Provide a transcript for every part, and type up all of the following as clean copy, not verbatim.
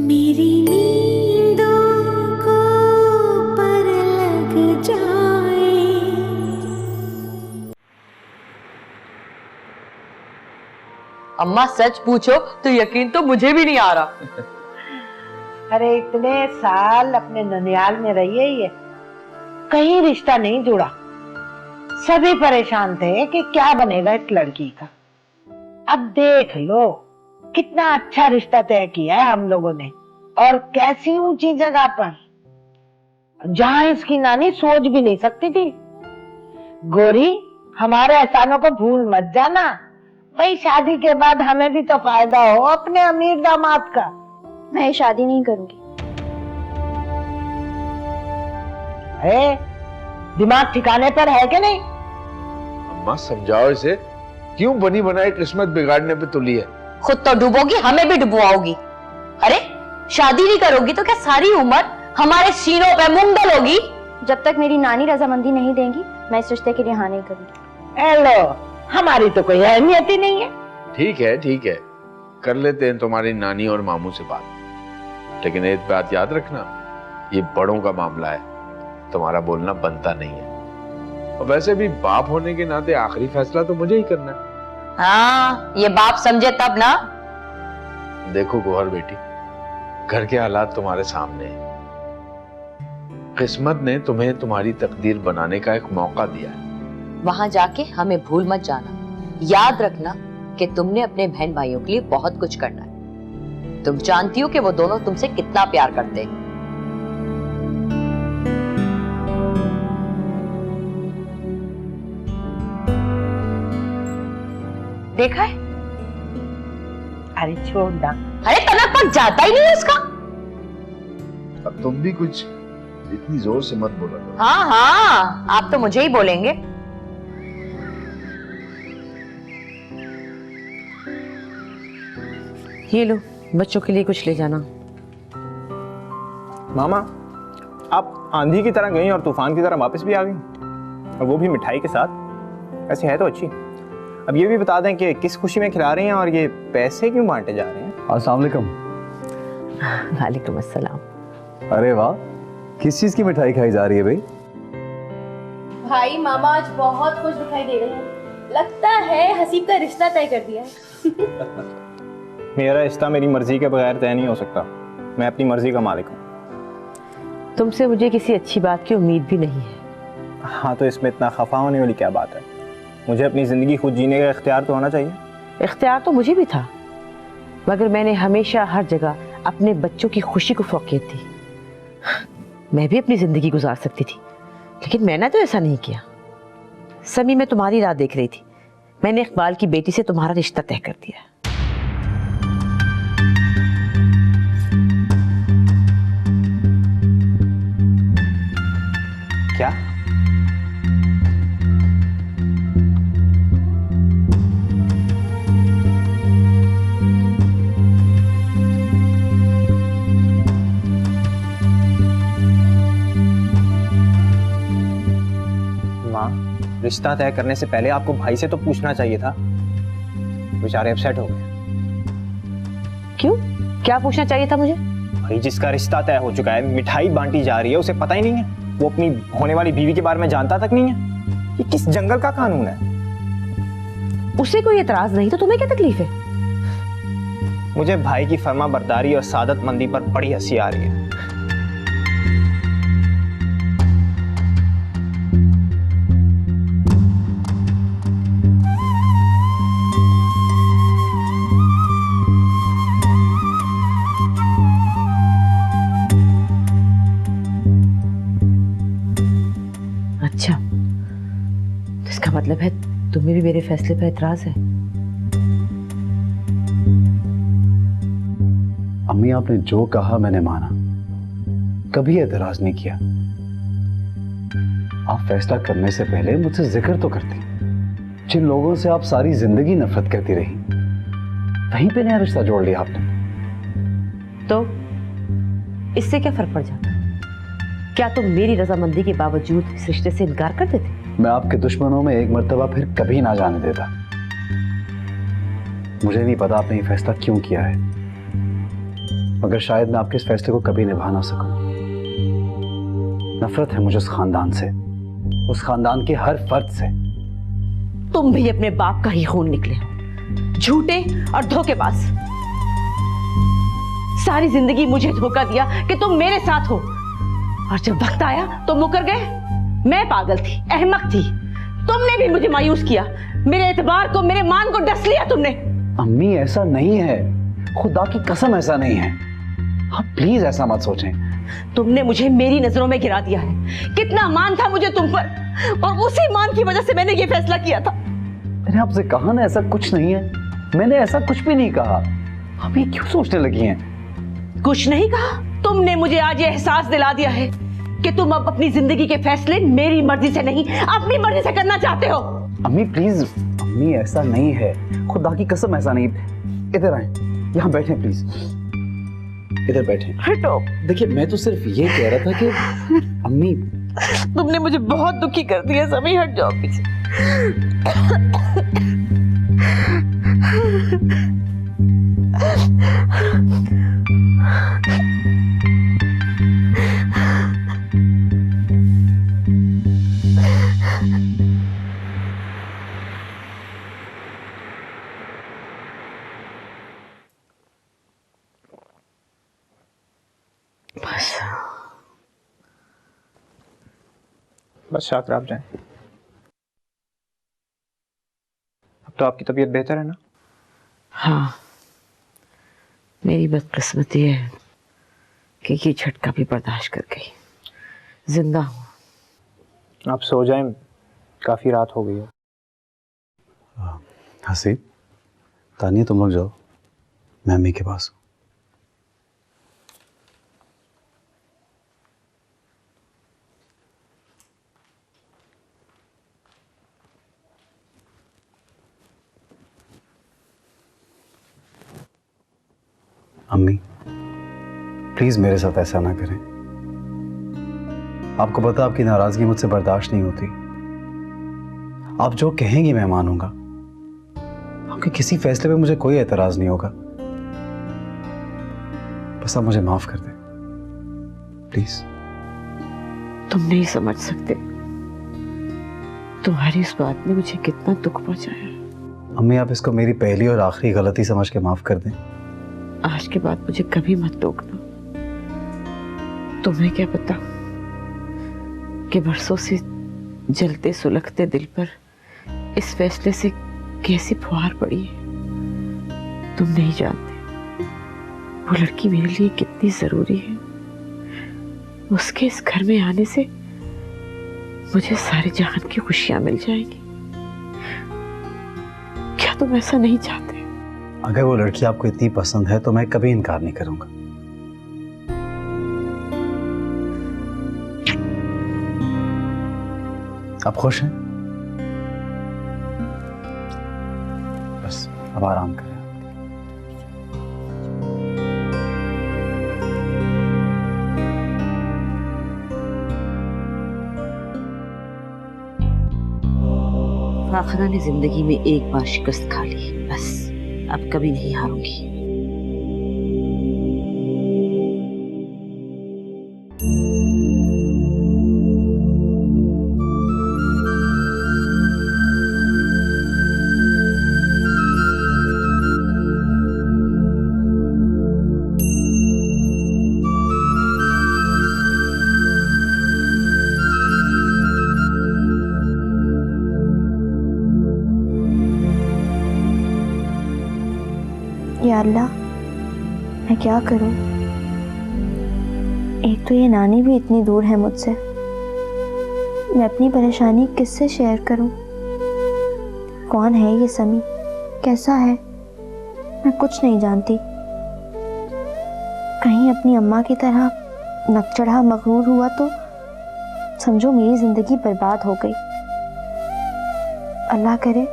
मेरी नींदों को पर लग जाए। अम्मा सच पूछो तो यकीन तो मुझे भी नहीं आ रहा। अरे इतने साल अपने ननियाल में रही है ये, कहीं रिश्ता नहीं जुड़ा। सभी परेशान थे कि क्या बनेगा इस लड़की का। अब देख लो कितना अच्छा रिश्ता तय किया है हम लोगों ने, और कैसी ऊंची जगह पर, जहां इसकी नानी सोच भी नहीं सकती थी। गोरी, हमारे एहसानों को भूल मत जाना भाई, शादी के बाद हमें भी तो फायदा हो अपने अमीर दामाद का। मैं शादी नहीं करूंगी। अरे दिमाग ठिकाने पर है कि नहीं? अम्मा समझाओ इसे, क्यों बनी बनाई किस्मत बिगाड़ने पे तुली है। खुद तो डूबोगी, हमें भी डुबवाओगी। अरे शादी नहीं करोगी तो क्या सारी उम्र हमारे सीनों पे मूंग डलोगी? जब तक मेरी नानी रजामंदी नहीं देंगी मैं इस रिश्ते के लिए हाँ नहीं करूंगी। हेलो, हमारी तो कोई अहमियत ही नहीं है। ठीक है, कर लेते हैं तुम्हारी नानी और मामू से बात, लेकिन एक बात याद रखना, ये बड़ों का मामला है, तुम्हारा बोलना बनता नहीं है। और वैसे भी बाप होने के नाते आखिरी फैसला तो मुझे ही करना है। हाँ, ये बाप समझे तब ना। देखो गौहर बेटी, घर के हालात तुम्हारे सामने हैं। किस्मत ने तुम्हें तुम्हारी तकदीर बनाने का एक मौका दिया है। वहां जाके हमें भूल मत जाना। याद रखना कि तुमने अपने बहन भाइयों के लिए बहुत कुछ करना है। तुम जानती हो कि वो दोनों तुमसे कितना प्यार करते हैं। देखा है? अरे छोड़ ना। अरे तनक पर जाता ही नहीं है उसका। अब तुम भी कुछ इतनी जोर से मत बोला करो। हाँ, आप तो मुझे ही बोलेंगे। ये लो, बच्चों के लिए कुछ ले जाना। मामा, आप आंधी की तरह गई और तूफान की तरह वापस भी आ गई, और वो भी मिठाई के साथ। ऐसी है तो अच्छी। अब ये भी बता दें कि किस खुशी में खिला रही हैं और ये पैसे क्यों बांटे जा रहे हैं? अस्सलाम वालेकुम। वालेकुम अस्सलाम। अरे वाह, किस चीज की मिठाई खाई जा रही है भाई? भाई मामा आज बहुत खुश दिखाई दे रहे हैं। लगता है हसीब का रिश्ता तय कर दिया है। मेरा रिश्ता मेरी मर्जी के बगैर तय नहीं हो सकता। मैं अपनी मर्जी का मालिक हूँ। तुमसे मुझे किसी अच्छी बात की उम्मीद भी नहीं है। हाँ, तो इसमें इतना खफा होने वाली क्या बात है? मुझे अपनी जिंदगी खुद जीने का इख्तियार तो होना चाहिए। इख्तियार तो मुझे भी था, मगर मैंने हमेशा हर जगह अपने बच्चों की खुशी को फौकियत दी। मैं भी अपनी जिंदगी गुजार सकती थी, लेकिन मैंने तो ऐसा नहीं किया। समी, मैं तुम्हारी राह देख रही थी। मैंने इकबाल की बेटी से तुम्हारा रिश्ता तय कर दिया। क्या? माँ, रिश्ता तय करने से पहले आपको भाई से तो पूछना चाहिए था। बेचारे अपसेट हो गए। क्यों? क्या पूछना चाहिए था मुझे? भाई, जिसका रिश्ता तय हो चुका है, मिठाई बांटी जा रही है, उसे पता ही नहीं है। वो अपनी होने वाली बीवी के बारे में जानता तक नहीं है। ये किस जंगल का कानून है? उसे कोई एतराज नहीं तो तुम्हें क्या तकलीफ है? मुझे भाई की फर्मा बरदारी और सादतमंदी पर बड़ी हंसी आ रही है। अच्छा, तो इसका मतलब है तुम्हें भी मेरे फैसले पर एतराज है? अम्मी, आपने जो कहा मैंने माना, कभी एतराज नहीं किया। आप फैसला करने से पहले मुझसे जिक्र तो करती। जिन लोगों से आप सारी जिंदगी नफरत करती रही, वहीं पे नया रिश्ता जोड़ लिया आपने। तो इससे क्या फर्क पड़ जाता? क्या तुम मेरी रजामंदी के बावजूद इस रिश्ते से इनकार कर देते? मैं आपके दुश्मनों में एक मर्तबा फिर कभी ना जाने देता। मुझे नहीं पता आपने ये फैसला क्यों किया है, मगर शायद मैं आपके इस फैसले को कभी निभा ना सकूं। नफरत है मुझे उस खानदान से, उस खानदान के हर फर्द से। तुम भी अपने बाप का ही खून निकले हो, झूठे और धोखेबाज। सारी जिंदगी मुझे धोखा दिया कि तुम मेरे साथ हो, और जब वक्त आया तो मुकर गए। मैं पागल थी, अहमक थी, तुमने भी मुझे मायूस किया, मेरे एतबार को, मेरे मान को डस लिया तुमने। अम्मी ऐसा नहीं है, खुदा की कसम ऐसा नहीं है। आप प्लीज ऐसा मत सोचें। तुमने मुझे मेरी नजरों में गिरा दिया है। कितना मान था मुझे तुम पर, और उसी मान की वजह से मैंने ये फैसला किया था। मैंने आपसे कहा ना ऐसा कुछ नहीं है, मैंने ऐसा कुछ भी नहीं कहा। आप ये क्यों सोचने लगी हैं? कुछ नहीं कहा? तुमने मुझे आज ये एहसास दिला दिया है कि तुम अब अपनी जिंदगी के फैसले मेरी मर्जी से नहीं, अपनी मर्जी से करना चाहते हो। अम्मी प्लीज, अम्मी ऐसा नहीं है, खुदा की कसम ऐसा नहीं। इधर आए, यहाँ बैठे प्लीज, इधर बैठे। हटो। देखिए मैं तो सिर्फ ये कह रहा था कि अम्मी, तुमने मुझे बहुत दुखी कर दिया समी, हट जाओ पीछे। बस शाकर आप जाएं। अब तो आपकी तबीयत बेहतर है ना? हाँ, मेरी बदकिस्मती है कि ये झटका भी बर्दाश्त कर गई, जिंदा हूँ। आप सो जाएं, काफी रात हो गई है। हसीब, तानिया तुम लोग जाओ, मैं अम्मी के पास हूँ। अम्मी प्लीज मेरे साथ ऐसा ना करें। आपको पता आपकी नाराजगी मुझसे बर्दाश्त नहीं होती। आप जो कहेंगी मैं मानूंगा। आपके किसी फैसले पे मुझे कोई एतराज नहीं होगा। बस आप मुझे माफ कर दें प्लीज। तुम नहीं समझ सकते तुम्हारी इस बात ने मुझे कितना दुख पहुंचाया। अम्मी आप इसको मेरी पहली और आखिरी गलती समझ के माफ कर दें। आज के बाद मुझे कभी मत टोकना। तुम्हें क्या पता कि बरसों से जलते सुलगते दिल पर इस फैसले से कैसी फुहार पड़ी है। तुम नहीं जानते वो लड़की मेरे लिए कितनी जरूरी है। उसके इस घर में आने से मुझे सारे जहान की खुशियां मिल जाएंगी। क्या तुम ऐसा नहीं चाहते? अगर वो लड़की आपको इतनी पसंद है तो मैं कभी इनकार नहीं करूंगा। आप खुश हैं? बस अब आराम करें। फाखरा ने जिंदगी में एक बार शिकस्त खा ली, बस अब कभी नहीं हारूंगी। या अल्लाह, मैं क्या करूं? एक तो ये नानी भी इतनी दूर है मुझसे। मैं अपनी परेशानी किससे शेयर करूं? कौन है ये समी? कैसा है? मैं कुछ नहीं जानती। कहीं अपनी अम्मा की तरह नकचढ़ा मगरूर हुआ तो समझो मेरी जिंदगी बर्बाद हो गई। अल्लाह करे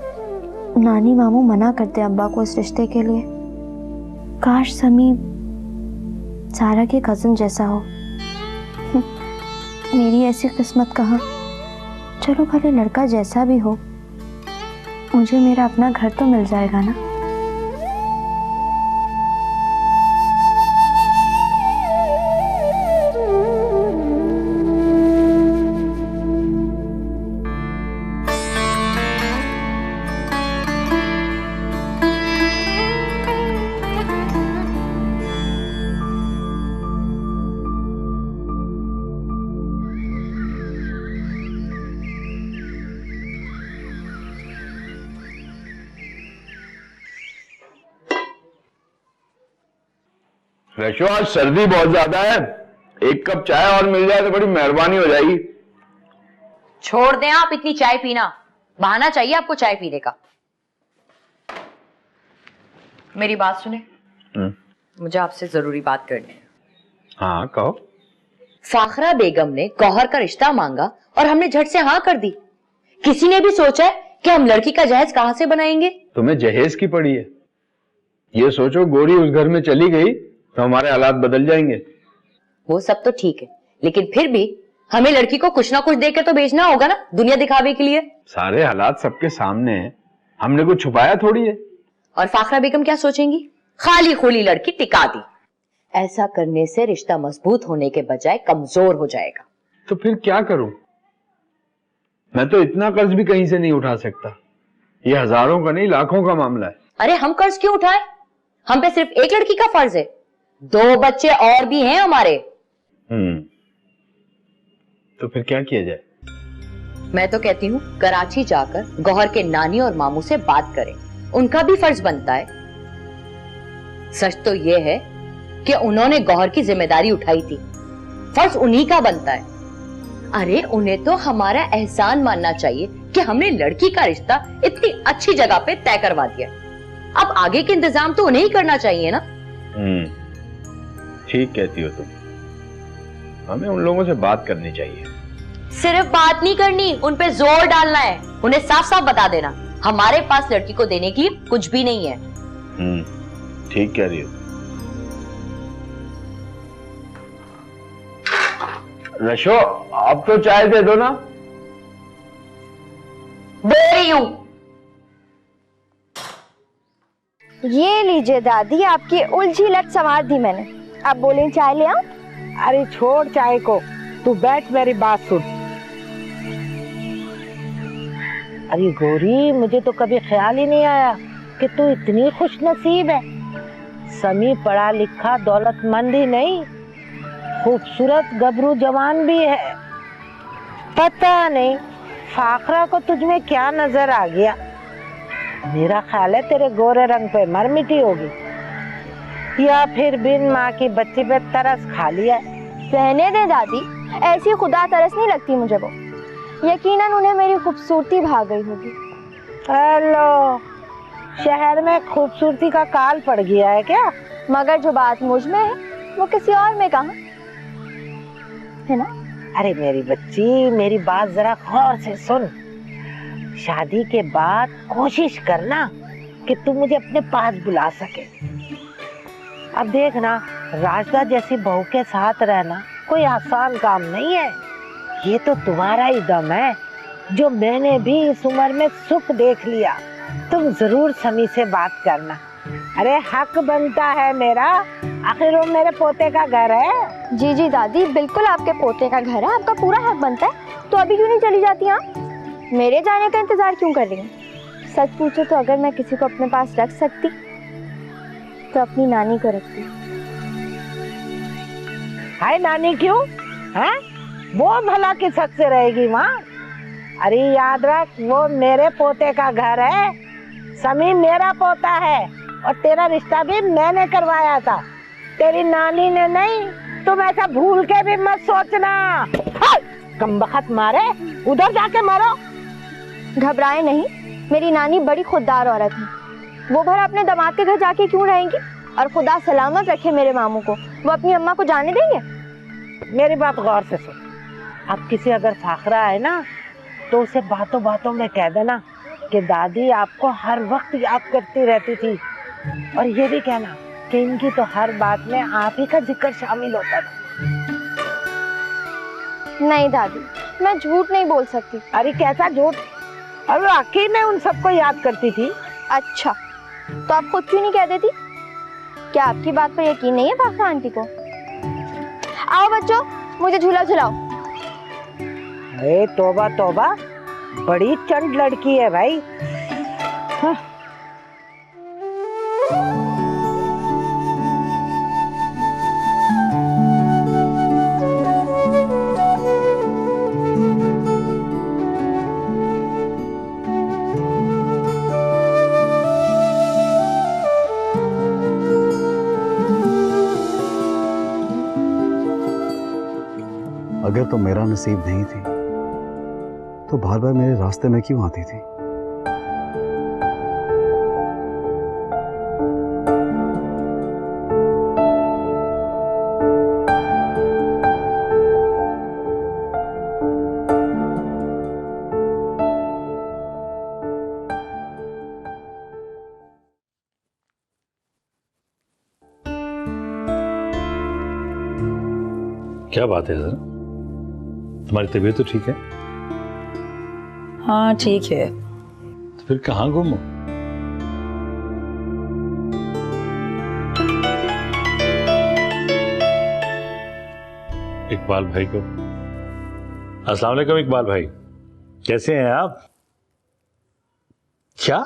नानी मामू मना करते अब्बा को इस रिश्ते के लिए। काश समी सारा के कज़न जैसा हो। मेरी ऐसी किस्मत कहाँ। चलो भले लड़का जैसा भी हो, मुझे मेरा अपना घर तो मिल जाएगा ना। रशो, आज सर्दी बहुत ज्यादा है, एक कप चाय और मिल जाए तो बड़ी मेहरबानी हो जाएगी। छोड़ दें आप इतनी चाय पीना, बहाना चाहिए आपको चाय पीने का। मेरी बात सुने, मुझे आपसे जरूरी बात करनी है। हाँ कहो। फाखरा बेगम ने गौहर का रिश्ता मांगा और हमने झट से हाँ कर दी। किसी ने भी सोचा है कि हम लड़की का जहेज कहां से बनाएंगे? तुम्हें जहेज की पड़ी है? ये सोचो गोरी उस घर में चली गई तो हमारे हालात बदल जाएंगे। वो सब तो ठीक है, लेकिन फिर भी हमें लड़की को कुछ ना कुछ देकर तो भेजना होगा ना, दुनिया दिखावे के लिए। सारे हालात सबके सामने हैं, हमने कुछ छुपाया थोड़ी है। और फाखरा बेगम क्या सोचेंगी? खाली खुली लड़की टिका दी। ऐसा करने से रिश्ता मजबूत होने के बजाय कमजोर हो जाएगा। तो फिर क्या करूं? मैं तो इतना कर्ज भी कहीं से नहीं उठा सकता। ये हजारों का नहीं, लाखों का मामला है। अरे हम कर्ज क्यों उठाएं? हम पे सिर्फ एक लड़की का फर्ज है, 2 बच्चे और भी हैं हमारे। तो फिर क्या किया जाए? मैं तो कहती हूँ कराची जाकर गौहर के नानी और मामू से बात करें, उनका भी फर्ज बनता है। सच तो यह है कि उन्होंने गौहर की जिम्मेदारी उठाई थी, फर्ज उन्हीं का बनता है। अरे उन्हें तो हमारा एहसान मानना चाहिए कि हमने लड़की का रिश्ता इतनी अच्छी जगह पे तय करवा दिया। अब आगे के इंतजाम तो उन्हें ही करना चाहिए ना। ठीक कहती हो तुम, हमें उन लोगों से बात करनी चाहिए। सिर्फ बात नहीं करनी, उन पे जोर डालना है। उन्हें साफ साफ बता देना हमारे पास लड़की को देने के लिए कुछ भी नहीं है। ठीक कह रही हो। रशो, अब तो चाय दे दो ना। दे रही हूं। ये लीजिए दादी, आपकी उलझी लट संवार दी मैंने। आप बोले चाय ले आऊं? अरे छोड़ चाय को, तू बैठ, मेरी बात सुन। अरे गोरी, मुझे तो कभी ख्याल ही नहीं आया कि तू इतनी खुश नसीब है। समी पढ़ा लिखा दौलतमंद ही नहीं, खूबसूरत गबरू जवान भी है। पता नहीं फाखरा को तुझमें क्या नजर आ गया। मेरा ख्याल है तेरे गोरे रंग पे मर मिटी होगी, या फिर बिन माँ की बच्ची पे तरस खा लिया। रहने दे दादी, ऐसी खुदा तरस नहीं लगती मुझे वो। यकीनन उन्हें मेरी खूबसूरती भाग गई होगी। हेलो, शहर में खूबसूरती का काल पड़ गया है क्या? मगर जो बात मुझ में है वो किसी और में कहाँ है ना? अरे मेरी बच्ची, मेरी बात जरा गौर से सुन। शादी के बाद कोशिश करना कि तू मुझे अपने पास बुला सके। अब देखना, राजदा जैसी बहू के साथ रहना कोई आसान काम नहीं है। ये तो तुम्हारा ही दम है, जो मैंने भी इस उम्र में सुख देख लिया। तुम जरूर समी से बात करना। अरे हक बनता है मेरा, आखिर वो मेरे पोते का घर है। जी जी दादी, बिल्कुल आपके पोते का घर है, आपका पूरा हक बनता है। तो अभी क्यों नहीं चली जाती आप? मेरे जाने का इंतजार क्यों कर रही हैं? सच पूछो तो अगर मैं किसी को अपने पास रख सकती तो अपनी नानी को रखती। हाय नानी क्यों है? वो भला किस हक से रहेगी माँ? अरे याद रख, वो मेरे पोते का घर है। समी मेरा पोता है और तेरा रिश्ता भी मैंने करवाया था, तेरी नानी ने नहीं। तुम ऐसा भूल के भी मत सोचना। कमबख्त मारे, उधर जाके मारो। घबराए नहीं, मेरी नानी बड़ी खुददार औरत है। वो भला अपने दामाद के घर जाके क्यों रहेंगी? और खुदा सलामत रखे मेरे मामू को, वो अपनी अम्मा को जाने देंगे? मेरी बात गौर से सुन। अब किसी अगर फाखरा है ना, तो उसे बातों बातों में कह देना कि दादी आपको हर वक्त याद करती रहती थी। और ये भी कहना कि इनकी तो हर बात में आप ही का जिक्र शामिल होता था। नहीं दादी, मैं झूठ नहीं बोल सकती। अरे कैसा झूठ? और वो वाकई में उन सबको याद करती थी। अच्छा, तो आप खुद क्यों नहीं कह देती? क्या आपकी बात पर यकीन नहीं है फाखरा आंटी को? आओ बच्चों, मुझे झूला झुलाओ। अरे तौबा तौबा, बड़ी चंड लड़की है भाई। हाँ। अगर तो मेरा नसीब नहीं थी तो बार बार मेरे रास्ते में क्यों आती थी? क्या बात है जरा, तुम्हारी तबीयत तो ठीक है? हाँ ठीक है। तो फिर कहाँ गुम हो? इकबाल भाई को अस्सलाम वालेकुम। इकबाल भाई कैसे हैं आप? क्या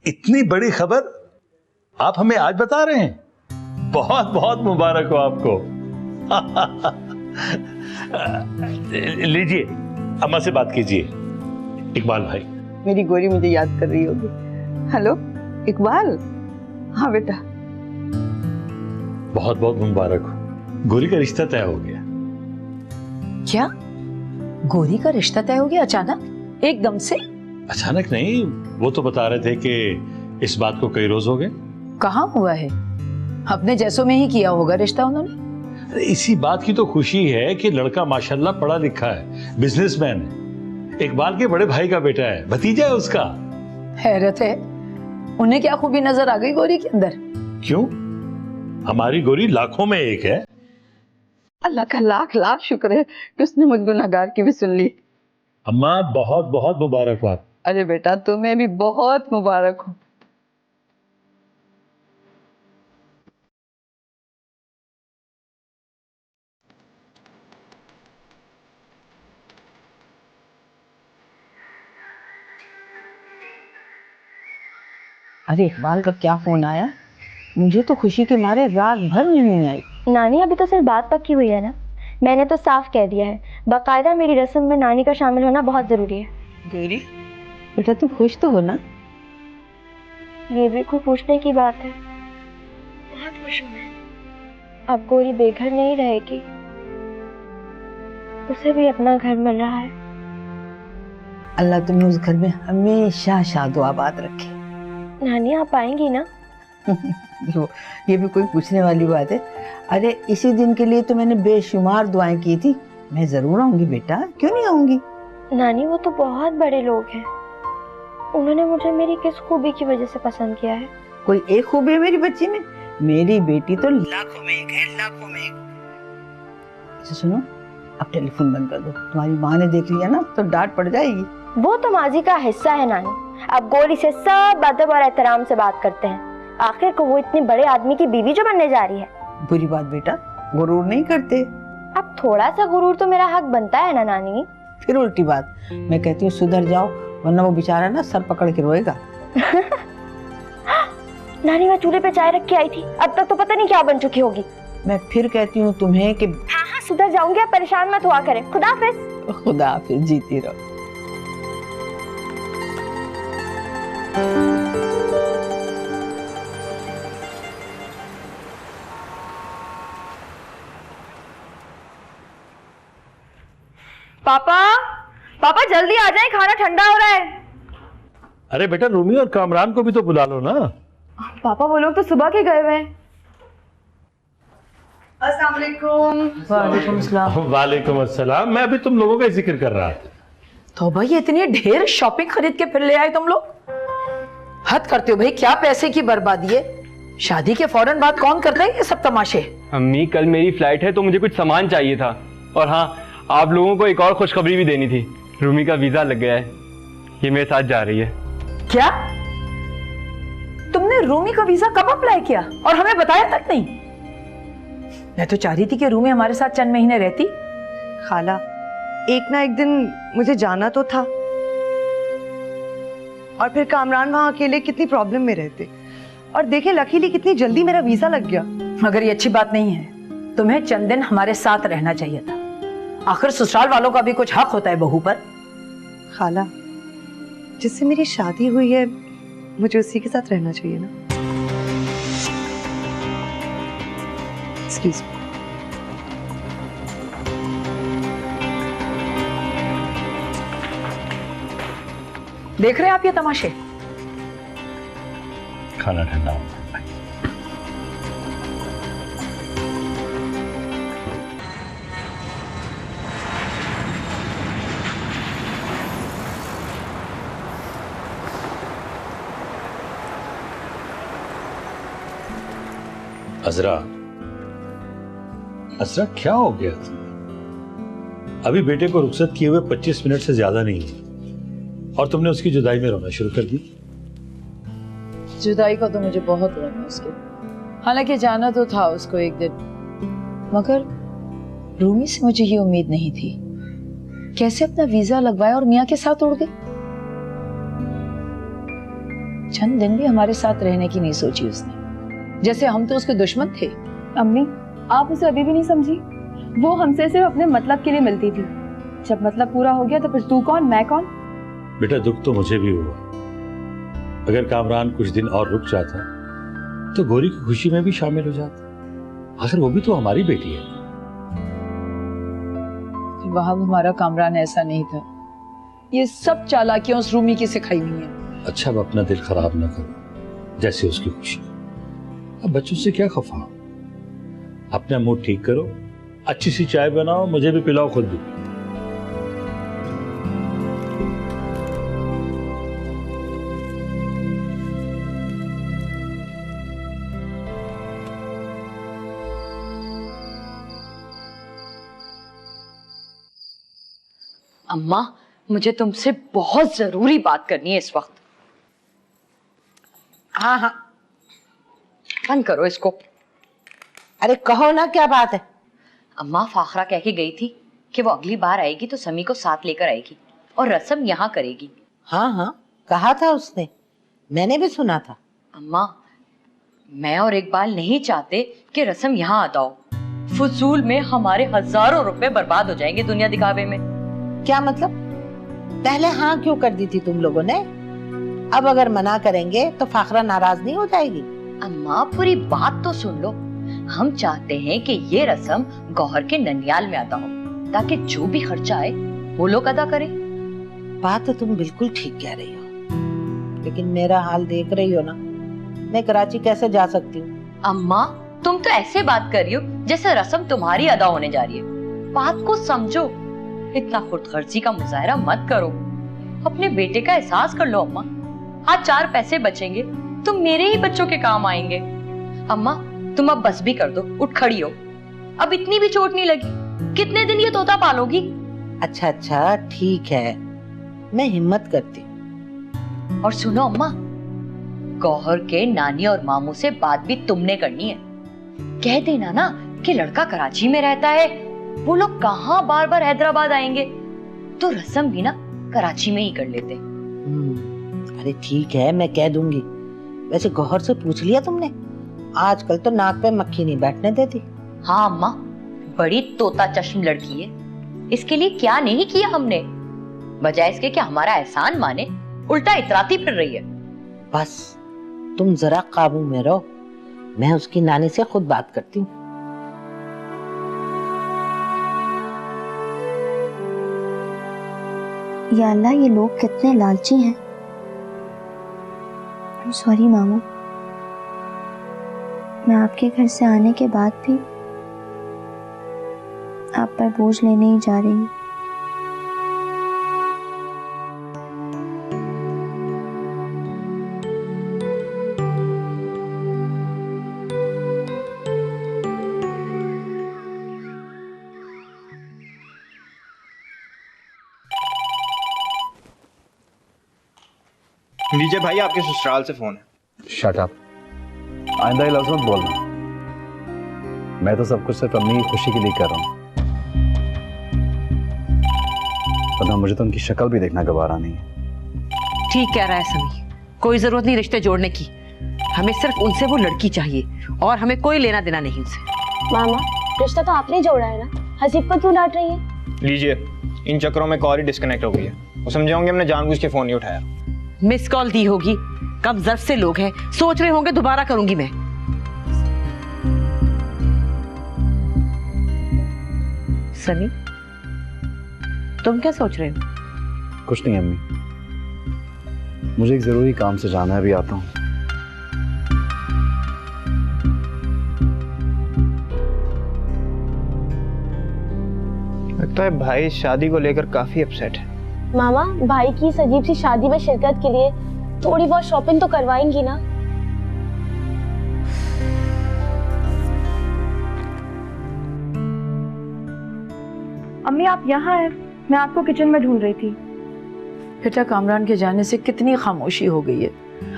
इतनी बड़ी खबर आप हमें आज बता रहे हैं? बहुत बहुत मुबारक हो आपको। लीजिए अम्मा से बात कीजिए। इकबाल भाई, मेरी गोरी मुझे याद कर रही होगी। हेलो इकबाल। हाँ बेटा। बहुत बहुत मुबारक हो, गोरी का रिश्ता तय हो गया। क्या गोरी का रिश्ता तय हो गया अचानक एकदम से? अचानक नहीं, वो तो बता रहे थे कि इस बात को कई रोज हो गए। कहाँ हुआ है? अपने जैसों में ही किया होगा रिश्ता उन्होंने। इसी बात की तो खुशी है कि लड़का माशाल्लाह पढ़ा लिखा है, बिजनेसमैन है, इकबाल के बड़े भाई का बेटा है, भतीजा है उसका। हैरत है, उन्हें क्या खूबी नजर आ गई गोरी के अंदर? क्यों? हमारी गोरी लाखों में एक है। अल्लाह का लाख लाख शुक्र है कि उसने मुझ गुनहगार की भी सुन ली। अम्मा बहुत बहुत मुबारकबाद। अरे बेटा तुम्हें भी बहुत मुबारक हो। अरे इकबाल का क्या फोन आया? मुझे तो खुशी के मारे रात भर नींद नहीं आई। नानी अभी तो सिर्फ बात पक्की हुई है ना, मैंने तो साफ कह दिया है बाकायदा मेरी रस्म में नानी का शामिल होना बहुत ज़रूरी है। गोरी बेटा तुम खुश तो हो ना? ये भी कोई पूछने की बात है? बहुत खुश हूँ मैं। अब गोरी बेघर नहीं रहेगी, उसे भी अपना घर मिल रहा है। अल्लाह तुम्हें उस घर में हमेशा शादो आबाद रखे। नानी आप आएंगी ना? ये भी कोई पूछने वाली बात है? अरे इसी दिन के लिए तो मैंने बेशुमार दुआएं की थी। मैं जरूर आऊंगी बेटा, क्यों नहीं आऊंगी? नानी वो तो बहुत बड़े लोग हैं, उन्होंने मुझे मेरी किस खूबी की वजह से पसंद किया है? कोई एक खूबी है मेरी बच्ची में? मेरी बेटी तो लाखों में एक है, लाखों में एक। अच्छा सुनो, अब टेलीफोन बंद कर दो, तुम्हारी माँ ने देख लिया ना तो डांट पड़ जाएगी। वो तो माजी का हिस्सा है नानी, अब गोरी से सब अदब और एहतराम से बात करते हैं। आखिर को वो इतने बड़े आदमी की बीवी जो बनने जा रही है। बुरी बात बेटा, गुरूर नहीं करते। अब थोड़ा सा गुरूर तो मेरा हक बनता है ना नानी। फिर उल्टी बात, मैं कहती हूँ सुधर जाओ, वरना वो बेचारा ना सर पकड़ के रोएगा। नानी मैं चूल्हे पे चाय रख के आई थी, अब तक तो पता नहीं क्या बन चुकी होगी। मैं फिर कहती हूँ तुम्हें कि हाँ सुधर जाऊंगी, आप परेशान मत हुआ करें। खुदा हाफिज। खुदा हाफिज, जीती रहो। पापा पापा जल्दी आ जाएं, खाना ठंडा हो रहा है। अरे बेटा रूमी और कामरान को भी तो बुला लो ना। पापा वो लोग तो सुबह के गए हुए हैं। अस्सलाम वालेकुम। वालेकुम अस्सलाम। वालेकुम अस्सलाम। मैं अभी तुम लोगों का जिक्र कर रहा था। तो भाई इतनी ढेर शॉपिंग खरीद के फिर ले आए तुम लोग? हद करते हो भाई, क्या पैसे की बर्बादी है। शादी के फौरन बाद कौन करता है ये सब तमाशे? अम्मी कल मेरी फ्लाइट है तो मुझे कुछ सामान चाहिए था, और हाँ आप लोगों को एक और खुशखबरी भी देनी थी। रूमी का वीजा लग गया है, ये मेरे साथ जा रही है। क्या? तुमने रूमी का वीजा कब अप्लाई किया और हमें बताया तक नहीं? मैं तो चाह रही थी कि रूमी हमारे साथ चंद महीने रहती। खाला एक ना एक दिन मुझे जाना तो था, और फिर कामरान वहां अकेले कितनी प्रॉब्लम में रहते, और देखे लकीली कितनी जल्दी मेरा वीजा लग गया। मगर ये अच्छी बात नहीं है, तुम्हें चंद दिन हमारे साथ रहना चाहिए था। आखिर ससुराल वालों का भी कुछ हक होता है बहू पर। खाला जिससे मेरी शादी हुई है मुझे उसी के साथ रहना चाहिए ना। Excuse me. देख रहे हैं आप ये तमाशे? खाना ठंडा हो। अजरा, अजरा क्या हो गया तुम्हें? अभी बेटे को रुखसत किए हुए 25 मिनट से ज्यादा नहीं हुए और तुमने उसकी जुदाई में रोना शुरू कर दी। जुदाई का तो मुझे बहुत गम है उसके। हालांकि जाना तो था उसको एक दिन, मगर रूमी से मुझे ये उम्मीद नहीं थी। कैसे अपना वीजा लगवाया और मियाँ के साथ उड़ गई। चंद दिन भी हमारे साथ रहने की नहीं सोची उसने, जैसे हम तो उसके दुश्मन थे। अम्मी, आप उसे अभी भी नहीं समझी? वो हमसे सिर्फ अपने मतलब के लिए मिलती थी। जब मतलब पूरा हो गया तो फिर तू कौन मैं कौन? बेटा दुख तो मुझे भी हुआ। अगर कामरान कुछ दिन और रुक जाता तो गौरी की खुशी में भी शामिल हो जाता। आखिर वो भी तो हमारी बेटी है। वहाब हमारा कामरान ऐसा नहीं था। ये सब चालाकियां उस रूमी की सिखाई हुई हैं। अच्छा, अब अपना दिल खराब ना करो, जैसे उसकी खुशी। अब बच्चों से क्या खफा हो? अपना मूड ठीक करो, अच्छी सी चाय बनाओ, मुझे भी पिलाओ, खुद भी। अम्मा, मुझे तुमसे बहुत जरूरी बात करनी है इस वक्त। हाँ हाँ, बंद करो इसको। अरे कहो ना, क्या बात है? अम्मा, फाखरा कह के गई थी कि वो अगली बार आएगी तो समी को साथ लेकर आएगी और रस्म यहाँ करेगी। हाँ हाँ, कहा था उसने, मैंने भी सुना था। अम्मा, मैं और इकबाल नहीं चाहते कि रस्म यहाँ आता हो। फजूल में हमारे हजारों रुपए बर्बाद हो जाएंगे दुनिया दिखावे में। क्या मतलब? पहले हाँ क्यों कर दी थी तुम लोगों ने? अब अगर मना करेंगे तो फाखरा नाराज नहीं हो जाएगी? अम्मा, पूरी बात तो सुन लो। हम चाहते हैं कि ये रस्म गौहर के ननियाल में आता हो, ताकि जो भी खर्चा आए वो लोग अदा करें। बात तो तुम बिल्कुल ठीक कह रही हो, लेकिन मेरा हाल देख रही हो ना, मैं कराची कैसे जा सकती हूँ? अम्मा, तुम तो ऐसे बात कर रही हो जैसे रस्म तुम्हारी अदा होने जा रही है। बात को समझो। इतना खुदगर्जी का मुजाहरा मत करो। अपने बेटे का एहसास कर लो अम्मा। हाँ, 4 पैसे बचेंगे तो मेरे ही बच्चों के काम आएंगे। अम्मा, तुम अब बस भी कर दो, उठ खड़ी हो। अब इतनी भी चोट नहीं लगी। कितने दिन ये तोता पालोगी? अच्छा अच्छा, ठीक है, मैं हिम्मत करती हूँ। और सुनो अम्मा, गौहर के नानी और मामू से बात भी तुमने करनी है। कह देना ना कि लड़का कराची में रहता है, वो लोग कहाँ बार बार हैदराबाद आएंगे, तो रस्म भी ना कराची में ही कर लेते। अरे ठीक है, मैं कह दूंगी। वैसे गौहर से पूछ लिया तुमने? आजकल तो नाक पे मक्खी नहीं बैठने देती। हाँ अम्मा, बड़ी तोता चश्म लड़की है। इसके लिए क्या नहीं किया हमने। बजाय इसके कि हमारा एहसान माने, उल्टा इतराती फिर रही है। बस तुम जरा काबू में रहो, मैं उसकी नानी से खुद बात करती हूँ। या अल्लाह, ये लोग कितने लालची हैं। सॉरी मामू, मैं आपके घर से आने के बाद भी आप पर बोझ लेने ही जा रही हूँ। लीजिए भाई, आपके ससुराल से फोन है। शट अप, आइंदा ये लफ्ज़ मत बोलना। मैं तो सब कुछ सिर्फ अम्मी की खुशी के लिए कर रहा हूँ, वरना मुझे तो उनकी शक्ल भी देखना गवारा नहीं है। ठीक कह रहा है समी, कोई जरूरत नहीं रिश्ते जोड़ने की। हमें सिर्फ उनसे वो लड़की चाहिए और हमें कोई लेना देना नहीं उनसे। मामा, रिश्ता तो आपने जोड़ा है ना, हसीब को क्यों डांट रही है? लीजिए, इन चक्करों में कॉल ही डिस्कनेक्ट हो गई है। वो समझे होंगे हमने जानबूझ के फोन नहीं उठाया। मिस कॉल दी होगी, कब जर्फ से लोग हैं, सोच रहे होंगे दोबारा करूंगी मैं। सनी, तुम क्या सोच रहे हो? कुछ नहीं अम्मी, मुझे एक ज़रूरी काम से जाना है, अभी आता हूँ। लगता है भाई शादी को लेकर काफी अपसेट है। मामा, भाई की इस अजीब सी शादी में शिरकत के लिए थोड़ी बहुत शॉपिंग तो करवाएंगी ना? अम्मी आप यहाँ हैं, मैं आपको किचन में ढूंढ रही थी। बेटा, कामरान के जाने से कितनी खामोशी हो गई है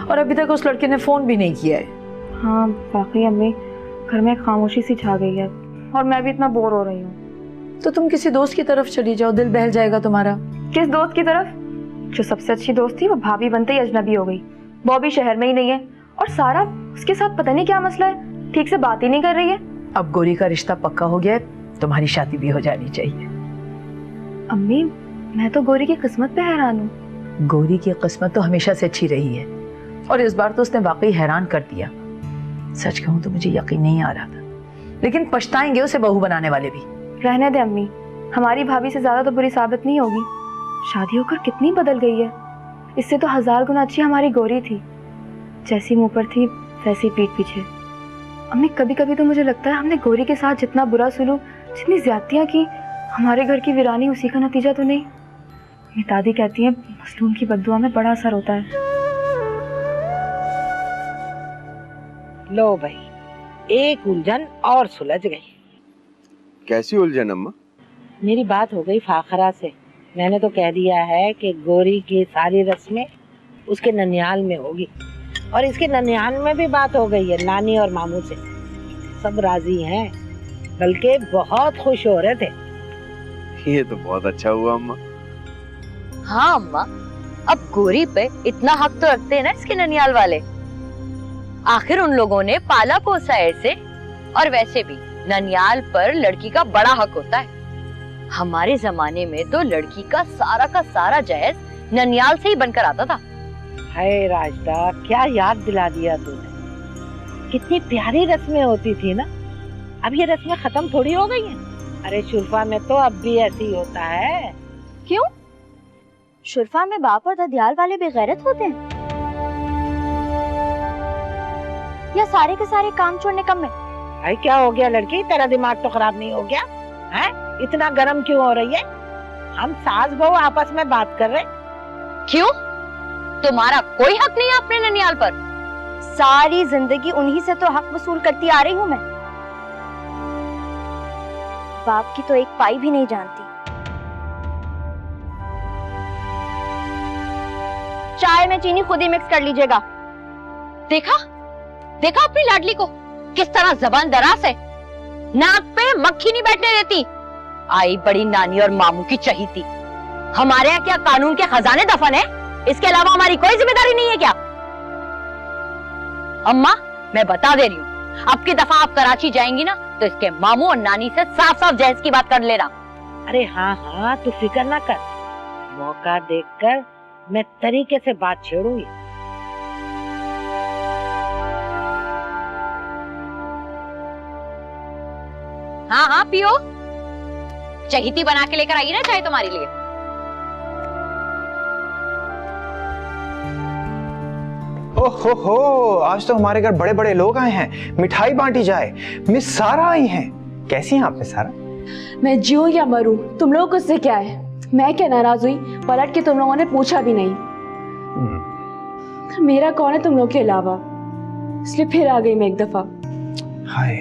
और अभी तक उस लड़के ने फोन भी नहीं किया है। हाँ वाकई अम्मी, घर में खामोशी सी छा गई है और मैं भी इतना बोर हो रही हूँ। तो तुम किसी दोस्त की तरफ चली जाओ, दिल बहल जाएगा तुम्हारा। किस दोस्त की तरफ? जो सबसे अच्छी दोस्त थी वो भाभी बनते ही अजनबी हो गई। बॉबी शहर में ही नहीं है और सारा उसके साथ पता नहीं क्या मसला है, ठीक से बात ही नहीं कर रही है। अब गोरी का रिश्ता पक्का हो गया है, तुम्हारी शादी भी हो जानी चाहिए। अम्मी, मैं तो गोरी की किस्मत पे हैरान हूँ। गोरी की किस्मत तो हमेशा से अच्छी रही है और इस बार तो उसने वाकई हैरान कर दिया। सच कहूँ तो मुझे यकीन नहीं आ रहा था, लेकिन पछताएंगे उसे बहू बनाने वाले भी। रहने दे अम्मी, हमारी भाभी से ज्यादा तो बुरी साबित नहीं होगी। शादी होकर कितनी बदल गई है, इससे तो 1000 गुना अच्छी हमारी गोरी थी। जैसी मुंह पर थी वैसी पीठ पीछे। अम्मी, कभी कभी तो मुझे लगता है हमने गोरी के साथ जितना बुरा सुलूक, जितनी ज्यादतियां की, हमारे घर की वीरानी उसी का नतीजा तो नहीं? मेरी दादी कहती है मसलूम की बद्दुआ में बड़ा असर होता है। लो भाई, एक उलझन और सुलझ गई। कैसी उलझन अम्मा? मेरी बात हो गई फाखरा से। मैंने तो कह दिया है कि गोरी की सारी रस्में उसके ननियाल में होगी और इसके ननियाल में भी बात हो गई है नानी और मामू से। सब राजी हैं, बल्कि बहुत खुश हो रहे थे। ये तो बहुत अच्छा हुआ अम्मा। हाँ अम्मा, अब गोरी पे इतना हक तो रखते हैं ना इसके ननियाल वाले। आखिर उन लोगों ने पाला पोसा ऐसे, और वैसे भी ननियाल पर लड़की का बड़ा हक होता है। हमारे जमाने में तो लड़की का सारा जहेज ननियाल से ही बनकर आता था। हाय राजदा, क्या याद दिला दिया तूने। कितनी प्यारी रस्में होती थी ना। अब ये रस्में खत्म थोड़ी हो गई हैं। अरे शुरफा में तो अब भी ऐसे ही होता है। क्यों? शुरफा में बाप और ददियाल वाले बेगैरत होते हैं या सारे के सारे काम छोड़ने कम में? भाई क्या हो गया लड़की, तेरा दिमाग तो खराब नहीं हो गया है? इतना गर्म क्यों हो रही है? हम सास बहू आपस में बात कर रहे। क्यों? तुम्हारा कोई हक नहीं है अपने ननियाल पर? सारी जिंदगी उन्हीं से तो हक वसूल करती आ रही हूँ मैं। बाप की तो एक पाई भी नहीं जानती। चाय में चीनी खुद ही मिक्स कर लीजिएगा। देखा देखा अपनी लाडली को, किस तरह जबान दराज है, नाक पे मक्खी नहीं बैठने देती। आई बड़ी नानी और मामू की चहीती। हमारे यहाँ क्या कानून के खजाने दफन है? इसके अलावा हमारी कोई जिम्मेदारी नहीं है क्या? अम्मा, मैं बता दे रही हूँ, अब की दफा आप कराची जाएंगी ना तो इसके मामू और नानी से साफ साफ जहेज की बात कर लेना। अरे हाँ, तू फिक्र ना कर। मौका देखकर मैं तरीके से बात छेड़ूंगी। हाँ पियो, चहीती बना के लेकर आइए ना चाय तुम्हारे लिए। हो, आज तो हमारे घर बड़े बड़े लोग आए हैं, मिठाई बांटी जाए। मिस सारा आई हैं। कैसी हैं आप मिस सारा? मैं जीऊं या मरूं, तुम लोगों को उससे क्या है? मैं क्या नाराज हुई, पलट के तुम लोगों ने पूछा भी नहीं। मेरा कौन है तुम लोग के अलावा, इसलिए फिर आ गई मैं एक दफा। हाय,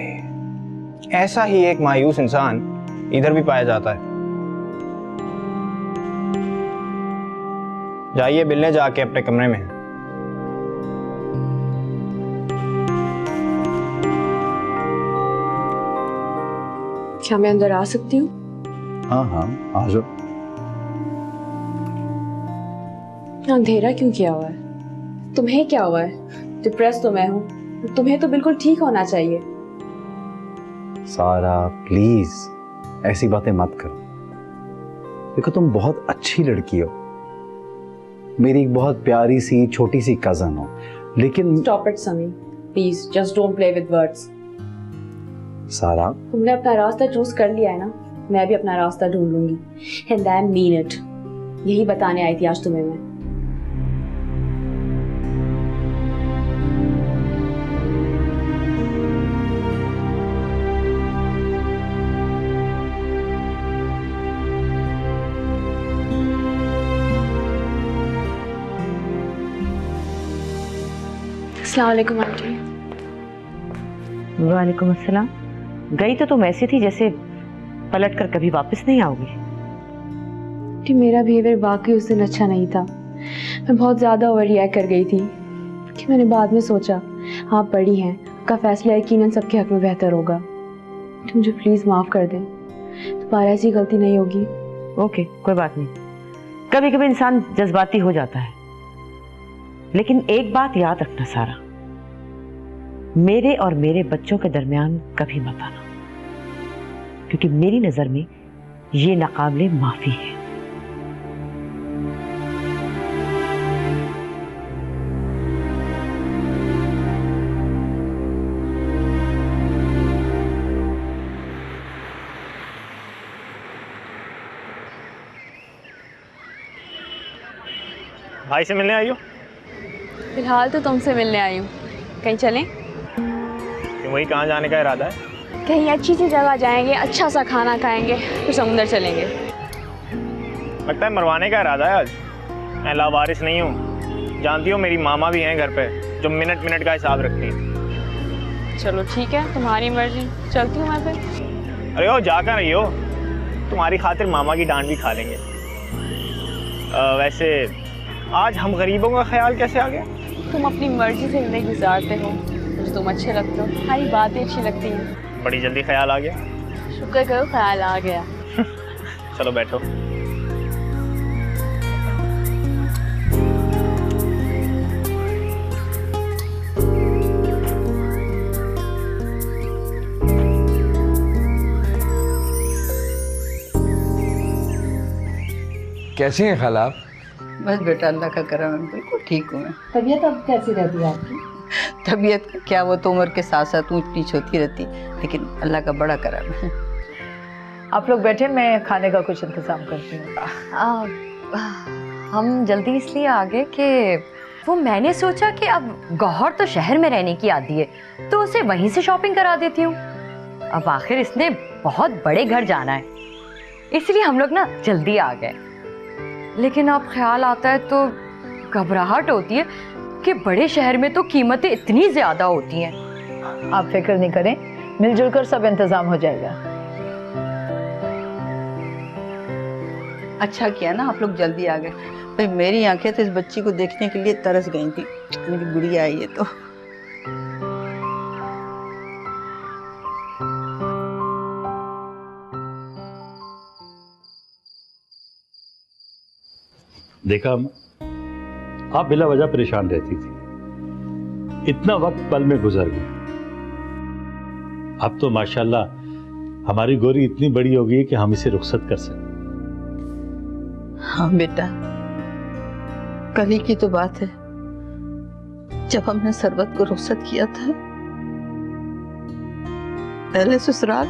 ऐसा ही एक मायूस इंसान इधर भी पाया जाता है। जाइए बिल्ले जाके अपने कमरे में। क्या मैं अंदर आ सकती हूँ? हाँ आ जाओ। अंधेरा क्यों किया हुआ है? तुम्हें क्या हुआ है? डिप्रेस तो मैं हूँ, तुम्हें तो बिल्कुल ठीक होना चाहिए। सारा प्लीज ऐसी बातें मत करो। देखो तुम बहुत अच्छी लड़की हो, मेरी एक बहुत प्यारी सी छोटी सी कजन हो, लेकिन स्टॉप इट समी, please just don't play with words. सारा, तुमने अपना रास्ता चूज कर लिया है ना, मैं भी अपना रास्ता ढूंढ लूंगी। And I mean it. यही बताने आई थी आज तुम्हें मैं। अस्सलाम वालेकुम आंटी। वालेकुम अस्सलाम। गई तो तुम ऐसी थी जैसे पलट कर कभी वापस नहीं आओगी। कि मेरा बिहेवियर वाकई उस दिन अच्छा नहीं था। मैं बहुत ज़्यादा ओवर रिएक्ट कर गई थी कि मैंने बाद में सोचा आप बड़ी हैं, आपका फैसला यकीनन सबके हक में बेहतर होगा। तो मुझे प्लीज़ माफ़ कर दें, दोबारा ऐसी गलती नहीं होगी। ओके, कोई बात नहीं। कभी कभी इंसान जज्बाती हो जाता है, लेकिन एक बात याद रखना सारा, मेरे और मेरे बच्चों के दरमियान कभी मत आना, क्योंकि मेरी नजर में ये नाकाबिले माफी है। भाई से मिलने आई हो? फिलहाल तो तुमसे मिलने आई हूँ। कहीं चलें? कि वही कहाँ जाने का इरादा है? कहीं अच्छी सी जगह जाएंगे, अच्छा सा खाना खाएंगे, फिर समुंदर चलेंगे। लगता है मरवाने का इरादा है आज। मैं लावारिस नहीं हूँ, जानती हो मेरी मामा भी हैं घर पे जो मिनट मिनट का हिसाब रखती हैं। चलो ठीक है, तुम्हारी मर्जी, चलती हूँ मैं फिर। अरे ओ जा कर रही हो, तुम्हारी खातिर मामा की डांट भी खा लेंगे। वैसे आज हम गरीबों का ख्याल कैसे आ गया? तुम अपनी मर्जी से जिंदगी गुजारते हो, मुझे तुम अच्छे लगते हो, तुम्हारी बातें अच्छी लगती हैं। बड़ी जल्दी ख्याल आ गया। शुक्र करो ख्याल आ गया। चलो बैठो। कैसी हैं खाला आप? बस बेटा अल्लाह का करम है, बिल्कुल ठीक हूँ मैं। तबीयत अब कैसी रहती है आपकी? तबीयत क्या, वो तो उम्र के साथ साथ ऊंच नीच होती रहती, लेकिन अल्लाह का बड़ा करम है। आप लोग बैठे, मैं खाने का कुछ इंतजाम करती हूँ। हम जल्दी इसलिए आ गए कि वो मैंने सोचा कि अब गौहर तो शहर में रहने की आदी है, तो उसे वहीं से शॉपिंग करा देती हूँ। अब आखिर इसने बहुत बड़े घर जाना है, इसलिए हम लोग ना जल्दी आ गए। लेकिन अब ख्याल आता है तो घबराहट होती है कि बड़े शहर में तो कीमतें इतनी ज्यादा होती हैं। आप फिक्र नहीं करें, मिलजुल कर सब इंतजाम हो जाएगा। अच्छा किया ना आप लोग जल्दी आ गए, भाई मेरी आंखें तो इस बच्ची को देखने के लिए तरस गई थी। मेरी गुड़िया आई है तो। देखा आप बिला वजह परेशान रहती थी, इतना वक्त पल में गुजर गया। अब तो माशाल्लाह हमारी गोरी इतनी बड़ी हो गई है कि हम इसे रुखसत कर सकते। हाँ बेटा, कल ही की तो बात है जब हमने सरबत को रुखसत किया था। पहले ससुराल,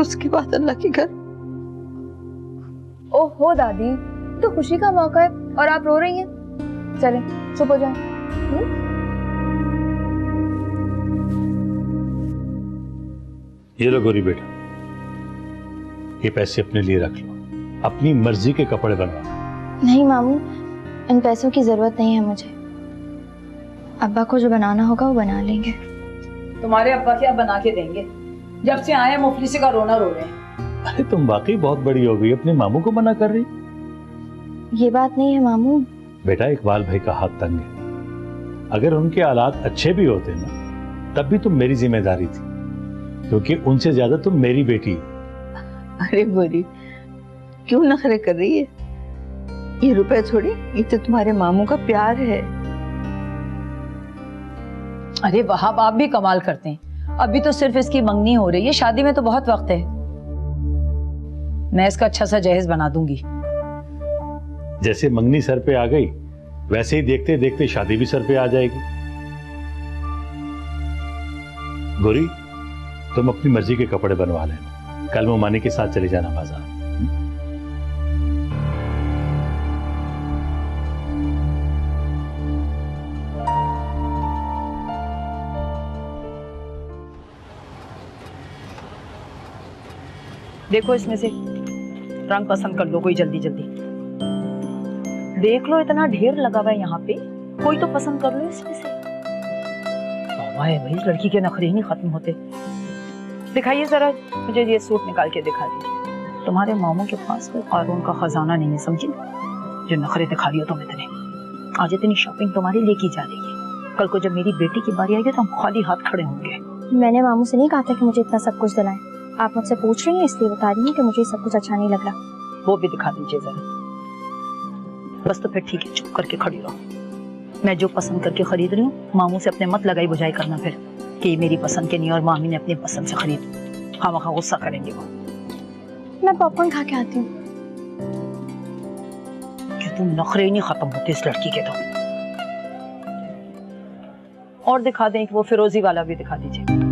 उसके बाद अल्लाह के घर। ओहो दादी, तो खुशी का मौका है और आप रो रही हैं। चलें, चुप हो जाएं। ये लो गोरी बेटा, ये पैसे अपने लिए रख लो, अपनी मर्जी के कपड़े बनवा। नहीं मामू, इन पैसों की जरूरत नहीं है मुझे। अब्बा को जो बनाना होगा वो बना लेंगे। तुम्हारे अब्बा क्या बना के देंगे? जब से आए मुफलिसी का रोना रो रहे हैं। अरे तुम वाकई बहुत बड़ी हो गई, अपने मामू को मना कर रही। ये बात नहीं है मामू। बेटा इकबाल भाई का हाथ तंग है, अगर उनके हालात अच्छे भी होते ना तब भी तुम मेरी जिम्मेदारी थी, क्योंकि उनसे ज्यादा तुम मेरी बेटी हो। अरे गोरी, क्यों नखरे कर रही है? ये रुपए थोड़ी, ये तो तुम्हारे मामू का प्यार है। अरे वहाब, आप भी कमाल करते हैं। अभी तो सिर्फ इसकी मंगनी हो रही है, शादी में तो बहुत वक्त है। मैं इसका अच्छा सा जहेज बना दूंगी। जैसे मंगनी सर पे आ गई, वैसे ही देखते देखते शादी भी सर पे आ जाएगी। गोरी, तुम अपनी मर्जी के कपड़े बनवा लेना, कल मोमानी के साथ चले जाना बाजार। देखो इसमें से रंग पसंद कर लो कोई, जल्दी जल्दी देख लो, इतना ढेर लगा हुआ है यहाँ पे, कोई तो पसंद कर लो इसमें से। वाह भाई, इस लड़की के नखरे ही नहीं खत्म होते। दिखाइए जरा मुझे ये सूट निकाल के दिखा दीजिए। तुम्हारे मामू के पास कोई कानून का खजाना नहीं है, समझी, जो नखरे दिखा रही हो तुम इतने। आज इतनी शॉपिंग तुम्हारी लेकी जा रही है, कल को जब मेरी बेटी की बारी आएगी तो हम खाली हाथ खड़े होंगे। मैंने मामू से नहीं कहा था कि मुझे इतना सब कुछ दिलाएं। आप मुझसे पूछ रही हैं इसलिए बता रही हूँ कि मुझे सब कुछ अच्छा नहीं लग रहा। वो भी दिखा दीजिए जरा। बस तो फिर ठीक है, चुप करके खड़ी रहो। मैं जो पसंद करके खरीद रही हूँ मामू से अपने मत लगाई बुझाई करना फिर कि ये मेरी पसंद के नहीं और मामी ने अपनी पसंद से खरीद। खामखा गुस्सा करेंगे वो। मैं पॉपकॉर्न खा के आती हूँ। कि तुम नखरे ही नहीं खत्म होते इस लड़की के तो। और दिखा दें कि वो फिरोजी वाला भी दिखा दीजिए।